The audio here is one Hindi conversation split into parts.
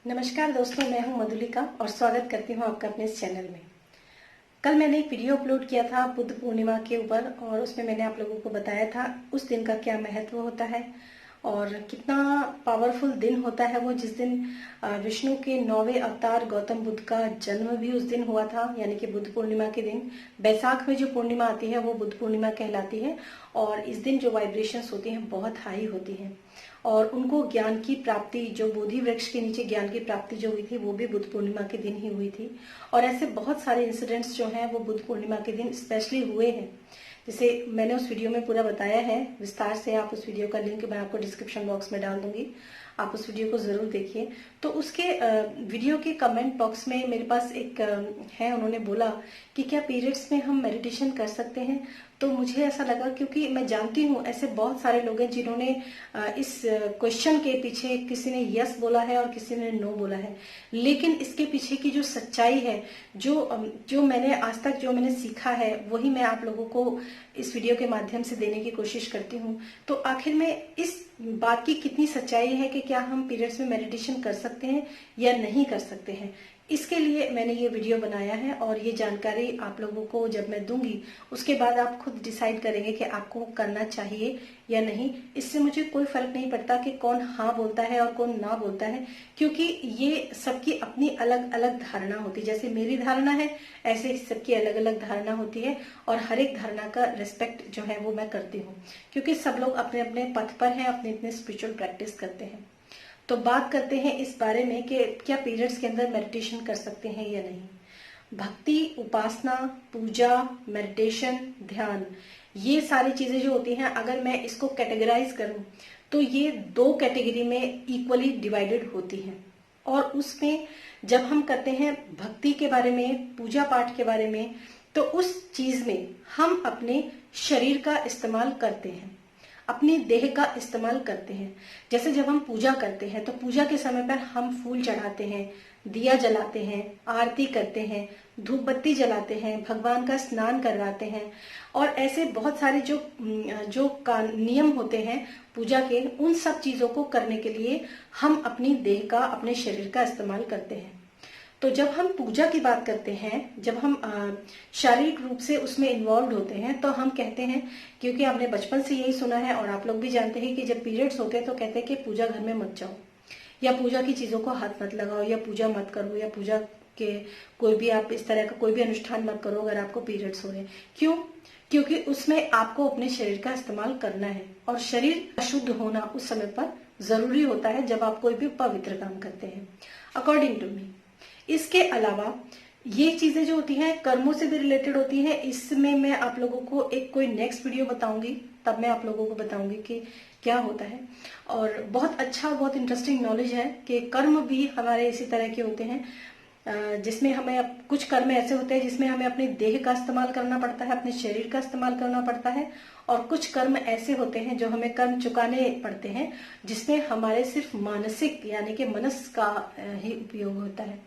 नमस्कार दोस्तों, मैं हूं मधुलिका और स्वागत करती हूं आपका अपने इस चैनल में। कल मैंने एक वीडियो अपलोड किया था बुद्ध पूर्णिमा के ऊपर और उसमें मैंने आप लोगों को बताया था उस दिन का क्या महत्व होता है और कितना पावरफुल दिन होता है वो, जिस दिन विष्णु के 9वें अवतार गौतम बुद्ध का जन्म भी उस दिन हुआ था, यानी कि बुद्ध पूर्णिमा के दिन। बैसाख में जो पूर्णिमा आती है वो बुद्ध पूर्णिमा कहलाती है और इस दिन जो वाइब्रेशंस होती हैं बहुत हाई होती हैं और उनको ज्ञान की प्राप्ति, जो बोधि वृक्ष के नीचे ज्ञान की प्राप्ति जो हुई थी वो भी बुद्ध पूर्णिमा के दिन ही हुई थी। और ऐसे बहुत सारे इंसिडेंट्स जो हैं वो बुद्ध पूर्णिमा के दिन स्पेशली हुए हैं, जिसे मैंने उस वीडियो में पूरा बताया है विस्तार से। आप उस वीडियो का लिंक मैं आपको डिस्क्रिप्शन बॉक्स में डाल दूंगी, आप उस वीडियो को जरूर देखिए। तो उसके वीडियो के कमेंट बॉक्स में मेरे पास एक है, उन्होंने बोला कि क्या पीरियड्स में हम मेडिटेशन कर सकते हैं। तो मुझे ऐसा लगा, क्योंकि मैं जानती हूँ ऐसे बहुत सारे लोग हैं जिन्होंने इस क्वेश्चन के पीछे किसी ने यस बोला है और किसी ने नो बोला है, लेकिन इसके पीछे की जो सच्चाई है, जो मैंने आज तक जो मैंने सीखा है वही मैं आप लोगों को इस वीडियो के माध्यम से देने की कोशिश करती हूँ। तो आखिर में इस बात की कितनी सच्चाई है कि क्या हम पीरियड्स में मेडिटेशन कर सकते हैं या नहीं कर सकते हैं, इसके लिए मैंने ये वीडियो बनाया है। और ये जानकारी आप लोगों को जब मैं दूंगी उसके बाद आप खुद डिसाइड करेंगे कि आपको करना चाहिए या नहीं। इससे मुझे कोई फर्क नहीं पड़ता कि कौन हाँ बोलता है और कौन ना बोलता है, क्योंकि ये सबकी अपनी अलग अलग धारणा होती है। जैसे मेरी धारणा है ऐसे सबकी अलग अलग धारणा होती है और हर एक धारणा का रिस्पेक्ट जो है वो मैं करती हूँ, क्योंकि सब लोग अपने अपने पथ पर हैं, अपने अपने स्पिरिचुअल प्रैक्टिस करते हैं। तो बात करते हैं इस बारे में कि क्या पीरियड्स के अंदर मेडिटेशन कर सकते हैं या नहीं। भक्ति, उपासना, पूजा, मेडिटेशन, ध्यान, ये सारी चीजें जो होती हैं, अगर मैं इसको कैटेगराइज करूं तो ये दो कैटेगरी में इक्वली डिवाइडेड होती हैं। और उसमें जब हम करते हैं भक्ति के बारे में, पूजा पाठ के बारे में, तो उस चीज में हम अपने शरीर का इस्तेमाल करते हैं, अपनी देह का इस्तेमाल करते हैं। जैसे जब हम पूजा करते हैं तो पूजा के समय पर हम फूल चढ़ाते हैं, दिया जलाते हैं, आरती करते हैं, धूप बत्ती जलाते हैं, भगवान का स्नान करवाते हैं और ऐसे बहुत सारे जो जो का नियम होते हैं पूजा के, उन सब चीजों को करने के लिए हम अपनी देह का, अपने शरीर का इस्तेमाल करते हैं। तो जब हम पूजा की बात करते हैं, जब हम शारीरिक रूप से उसमें इन्वॉल्व होते हैं, तो हम कहते हैं, क्योंकि आपने बचपन से यही सुना है और आप लोग भी जानते हैं कि जब पीरियड्स होते हैं तो कहते हैं कि पूजा घर में मत जाओ, या पूजा की चीजों को हाथ मत लगाओ, या पूजा मत करो, या पूजा के कोई भी आप इस तरह का कोई भी अनुष्ठान मत करो अगर आपको पीरियड्स हो रहे हैं। क्यों? क्योंकि उसमें आपको अपने शरीर का इस्तेमाल करना है और शरीर शुद्ध होना उस समय पर जरूरी होता है जब आप कोई भी पवित्र काम करते हैं, अकॉर्डिंग टू मी। इसके अलावा ये चीजें जो होती हैं कर्मों से भी रिलेटेड होती हैं। इसमें मैं आप लोगों को एक कोई नेक्स्ट वीडियो बताऊंगी, तब मैं आप लोगों को बताऊंगी कि क्या होता है। और बहुत अच्छा, बहुत इंटरेस्टिंग नॉलेज है कि कर्म भी हमारे इसी तरह के होते हैं, जिसमें हमें कुछ कर्म ऐसे होते हैं जिसमें हमें अपने देह का इस्तेमाल करना पड़ता है, अपने शरीर का इस्तेमाल करना पड़ता है, और कुछ कर्म ऐसे होते हैं जो हमें कर्म चुकाने पड़ते हैं जिसमें हमारे सिर्फ मानसिक यानी कि मनस का ही उपयोग होता है।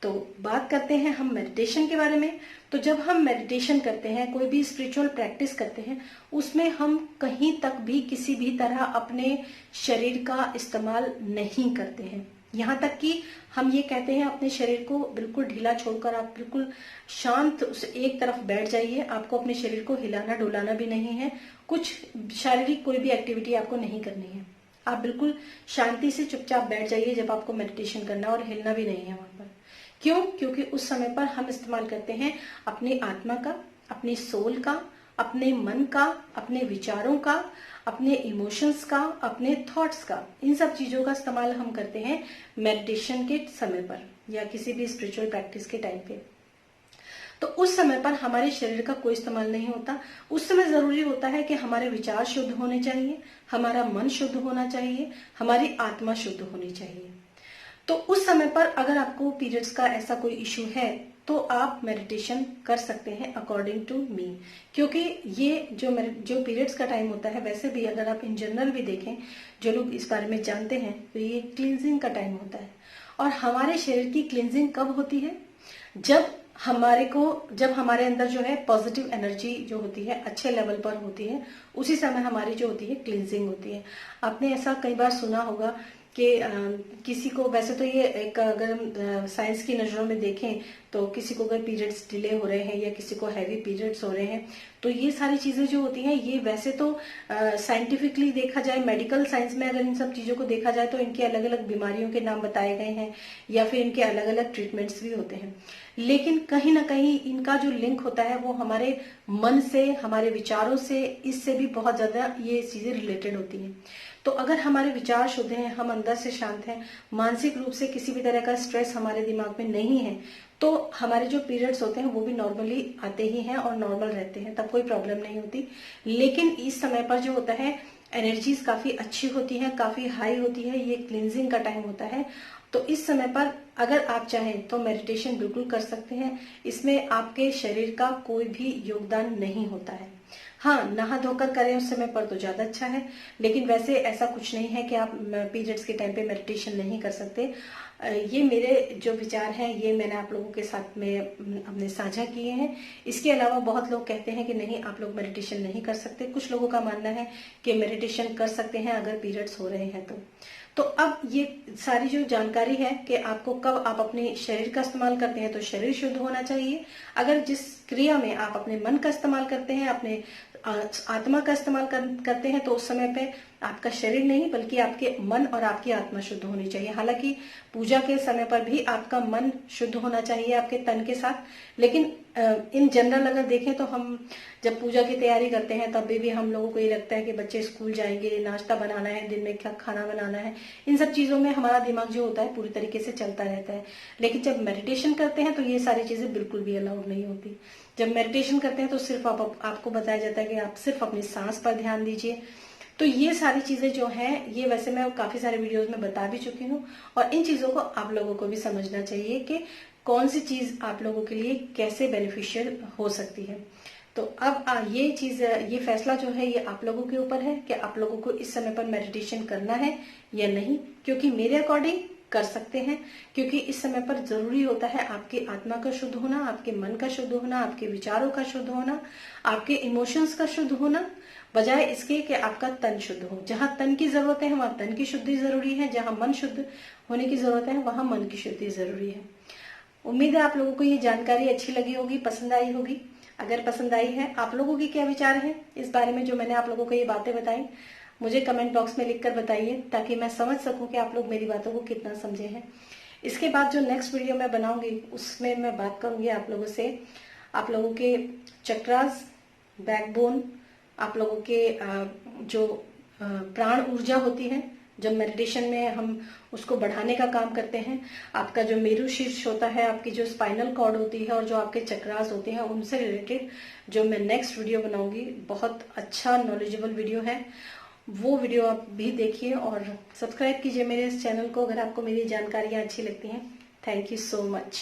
तो बात करते हैं हम मेडिटेशन के बारे में। तो जब हम मेडिटेशन करते हैं, कोई भी स्पिरिचुअल प्रैक्टिस करते हैं, उसमें हम कहीं तक भी किसी भी तरह अपने शरीर का इस्तेमाल नहीं करते हैं। यहाँ तक कि हम ये कहते हैं अपने शरीर को बिल्कुल ढीला छोड़कर आप बिल्कुल शांत उस एक तरफ बैठ जाइए। आपको अपने शरीर को हिलाना डुलाना भी नहीं है, कुछ शारीरिक कोई भी एक्टिविटी आपको नहीं करनी है। आप बिल्कुल शांति से चुपचाप बैठ जाइए जब आपको मेडिटेशन करना, और हिलना भी नहीं है वहां पर। क्यों? क्योंकि उस समय पर हम इस्तेमाल करते हैं अपनी आत्मा का, अपनी सोल का, अपने मन का, अपने विचारों का, अपने इमोशंस का, अपने थॉट्स का। इन सब चीजों का इस्तेमाल हम करते हैं मेडिटेशन के समय पर या किसी भी स्पिरिचुअल प्रैक्टिस के टाइम पे। तो उस समय पर हमारे शरीर का कोई इस्तेमाल नहीं होता। उस समय जरूरी होता है कि हमारे विचार शुद्ध होने चाहिए, हमारा मन शुद्ध होना चाहिए, हमारी आत्मा शुद्ध होनी चाहिए। तो उस समय पर अगर आपको पीरियड्स का ऐसा कोई इशू है तो आप मेडिटेशन कर सकते हैं अकॉर्डिंग टू मी। क्योंकि ये जो पीरियड्स का टाइम होता है, वैसे भी अगर आप इन जनरल भी देखें, जो लोग इस बारे में जानते हैं, तो ये क्लींजिंग का टाइम होता है। और हमारे शरीर की क्लींजिंग कब होती है? जब हमारे अंदर जो है पॉजिटिव एनर्जी जो होती है अच्छे लेवल पर होती है, उसी समय हमारी जो होती है क्लींजिंग होती है। आपने ऐसा कई बार सुना होगा कि किसी को, वैसे तो ये एक, अगर हम साइंस की नजरों में देखें तो किसी को अगर पीरियड्स डिले हो रहे हैं या किसी को हैवी पीरियड्स हो रहे हैं, तो ये सारी चीजें जो होती हैं, ये वैसे तो साइंटिफिकली देखा जाए, मेडिकल साइंस में अगर इन सब चीजों को देखा जाए तो इनके अलग अलग बीमारियों के नाम बताए गए हैं या फिर इनके अलग अलग ट्रीटमेंट्स भी होते हैं। लेकिन कहीं ना कहीं इनका जो लिंक होता है वो हमारे मन से, हमारे विचारों से, इससे भी बहुत ज्यादा ये चीजें रिलेटेड होती हैं। तो अगर हमारे विचार शुद्ध हैं, हम अंदर से शांत हैं, मानसिक रूप से किसी भी तरह का स्ट्रेस हमारे दिमाग में नहीं है, तो हमारे जो पीरियड्स होते हैं वो भी नॉर्मली आते ही हैं और नॉर्मल रहते हैं, तब कोई प्रॉब्लम नहीं होती। लेकिन इस समय पर जो होता है, एनर्जीज काफी अच्छी होती है, काफी हाई होती है, ये क्लींजिंग का टाइम होता है। तो इस समय पर अगर आप चाहें तो मेडिटेशन बिल्कुल कर सकते हैं। इसमें आपके शरीर का कोई भी योगदान नहीं होता है। हाँ, नहा धोकर करें उस समय पर तो ज्यादा अच्छा है, लेकिन वैसे ऐसा कुछ नहीं है कि आप पीरियड्स के टाइम पे मेडिटेशन नहीं कर सकते। ये मेरे जो विचार हैं ये मैंने आप लोगों के साथ में अपने साझा किए हैं। इसके अलावा बहुत लोग कहते हैं कि नहीं, आप लोग मेडिटेशन नहीं कर सकते। कुछ लोगों का मानना है कि मेडिटेशन कर सकते हैं अगर पीरियड्स हो रहे हैं तो अब ये सारी जो जानकारी है कि आपको कब आप अपने शरीर का इस्तेमाल करते हैं तो शरीर शुद्ध होना चाहिए। अगर जिस क्रिया में आप अपने मन का इस्तेमाल करते हैं, अपने आत्मा का इस्तेमाल करते हैं, तो उस समय पे आपका शरीर नहीं बल्कि आपके मन और आपकी आत्मा शुद्ध होनी चाहिए। हालांकि पूजा के समय पर भी आपका मन शुद्ध होना चाहिए आपके तन के साथ, लेकिन इन जनरल अगर देखें तो हम जब पूजा की तैयारी करते हैं तब भी हम लोगों को ये लगता है कि बच्चे स्कूल जाएंगे, नाश्ता बनाना है, दिन में क्या खाना बनाना है, इन सब चीजों में हमारा दिमाग जो होता है पूरी तरीके से चलता रहता है। लेकिन जब मेडिटेशन करते हैं तो ये सारी चीजें बिल्कुल भी अलाउड नहीं होती। जब मेडिटेशन करते हैं तो सिर्फ आपको बताया जाता है कि आप सिर्फ अपनी सांस पर ध्यान दीजिए। तो ये सारी चीजें जो हैं, ये वैसे मैं काफी सारे वीडियोस में बता भी चुकी हूँ, और इन चीजों को आप लोगों को भी समझना चाहिए कि कौन सी चीज आप लोगों के लिए कैसे बेनिफिशियल हो सकती है। तो अब ये फैसला जो है ये आप लोगों के ऊपर है कि आप लोगों को इस समय पर मेडिटेशन करना है या नहीं, क्योंकि मेरे अकॉर्डिंग कर सकते हैं, क्योंकि इस समय पर जरूरी होता है आपकी आत्मा का शुद्ध होना, आपके मन का शुद्ध होना, आपके विचारों का शुद्ध होना, आपके इमोशंस का शुद्ध होना, बजाय इसके कि आपका तन शुद्ध हो। जहां तन की जरूरत है वहां तन की शुद्धि जरूरी है, जहां मन शुद्ध होने की जरूरत है वहां मन की शुद्धि जरूरी है। उम्मीद है आप लोगों को ये जानकारी अच्छी लगी होगी, पसंद आई होगी। अगर पसंद आई है, आप लोगों की क्या विचार है इस बारे में जो मैंने आप लोगों को ये बातें बताई, मुझे कमेंट बॉक्स में लिखकर बताइए, ताकि मैं समझ सकूं कि आप लोग मेरी बातों को कितना समझे हैं। इसके बाद जो नेक्स्ट वीडियो मैं बनाऊंगी उसमें मैं बात करूंगी आप लोगों से, आप लोगों के चक्रास, बैकबोन, आप लोगों के जो प्राण ऊर्जा होती है, जब मेडिटेशन में हम उसको बढ़ाने का काम करते हैं, आपका जो मेरु शीर्ष होता है, आपकी जो स्पाइनल कॉर्ड होती है और जो आपके चक्रास होते हैं, उनसे रिलेटेड जो मैं नेक्स्ट वीडियो बनाऊंगी, बहुत अच्छा नॉलेजेबल वीडियो है, वो वीडियो आप भी देखिए और सब्सक्राइब कीजिए मेरे इस चैनल को अगर आपको मेरी जानकारियां अच्छी लगती हैं। Thank you so much.